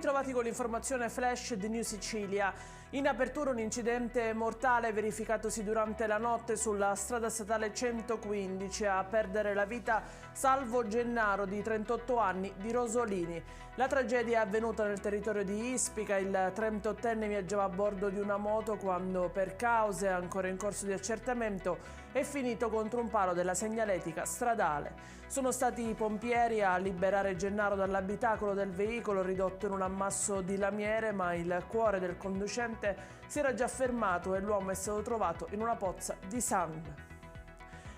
ritrovati con l'informazione flash di New Sicilia. In apertura un incidente mortale verificatosi durante la notte sulla strada statale 115, a perdere la vita Salvo Gennaro di 38 anni di Rosolini. La tragedia è avvenuta nel territorio di Ispica. Il 38enne viaggiava a bordo di una moto quando, per cause ancora in corso di accertamento, è finito contro un palo della segnaletica stradale. Sono stati i pompieri a liberare Gennaro dall'abitacolo del veicolo ridotto in un ammasso di lamiere, ma il cuore del conducente si era già fermato e l'uomo è stato trovato in una pozza di sangue.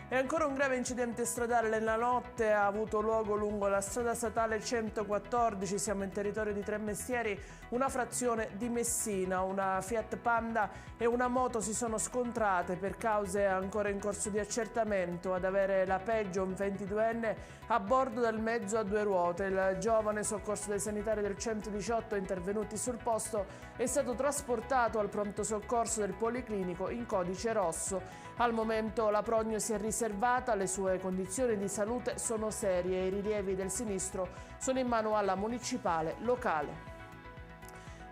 E ancora un grave incidente stradale nella notte ha avuto luogo lungo la strada statale 114, siamo in territorio di Tremestieri, una frazione di Messina. Una Fiat Panda e una moto si sono scontrate, per cause ancora in corso di accertamento. Ad avere la peggio un 22enne a bordo del mezzo a due ruote. Il giovane, soccorso dai sanitari del 118 intervenuti sul posto, è stato trasportato al pronto soccorso del Policlinico in codice rosso. Al momento la prognosi è riservata, le sue condizioni di salute sono serie e i rilievi del sinistro sono in mano alla municipale locale.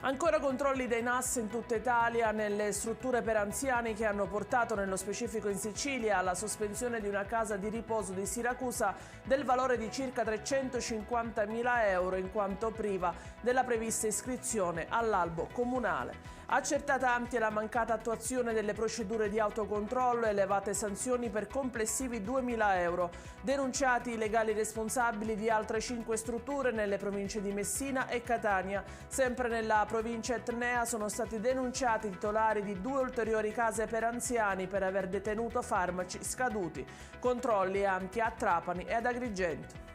Ancora controlli dei NAS in tutta Italia nelle strutture per anziani che hanno portato, nello specifico in Sicilia, alla sospensione di una casa di riposo di Siracusa del valore di circa 350.000 euro in quanto priva della prevista iscrizione all'albo comunale. Accertata anche la mancata attuazione delle procedure di autocontrollo e elevate sanzioni per complessivi 2.000 euro. Denunciati i legali responsabili di altre 5 strutture nelle province di Messina e Catania. Sempre nella provincia etnea sono stati denunciati i titolari di 2 ulteriori case per anziani per aver detenuto farmaci scaduti. Controlli anche a Trapani e ad Agrigento.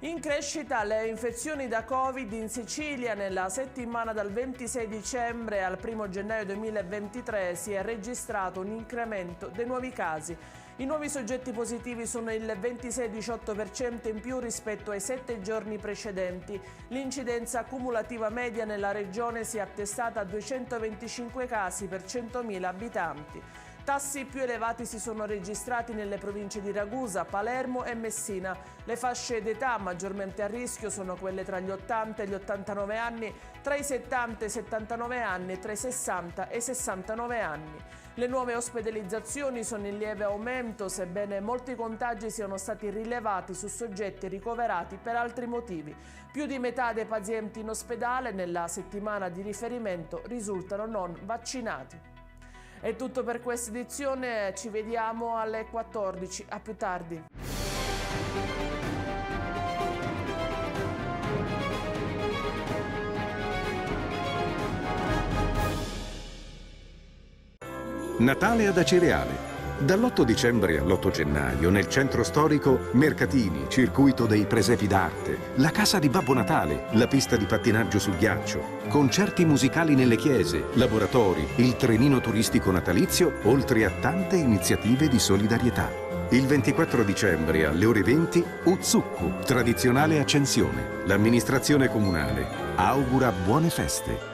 In crescita le infezioni da Covid in Sicilia. Nella settimana dal 26 dicembre al 1 gennaio 2023 si è registrato un incremento dei nuovi casi. I nuovi soggetti positivi sono il 26,18% in più rispetto ai 7 giorni precedenti. L'incidenza cumulativa media nella regione si è attestata a 225 casi per 100.000 abitanti. Tassi più elevati si sono registrati nelle province di Ragusa, Palermo e Messina. Le fasce d'età maggiormente a rischio sono quelle tra gli 80 e gli 89 anni, tra i 70 e i 79 anni e tra i 60 e i 69 anni. Le nuove ospedalizzazioni sono in lieve aumento, sebbene molti contagi siano stati rilevati su soggetti ricoverati per altri motivi. Più di metà dei pazienti in ospedale nella settimana di riferimento risultano non vaccinati. È tutto per questa edizione, ci vediamo alle 14, a più tardi. Natale ad Acireale. Dall'8 dicembre all'8 gennaio nel centro storico mercatini, circuito dei presepi d'arte, la casa di Babbo Natale, la pista di pattinaggio sul ghiaccio, concerti musicali nelle chiese, laboratori, il trenino turistico natalizio, oltre a tante iniziative di solidarietà. Il 24 dicembre alle ore 20 Uzzukku, tradizionale accensione. L'amministrazione comunale augura buone feste.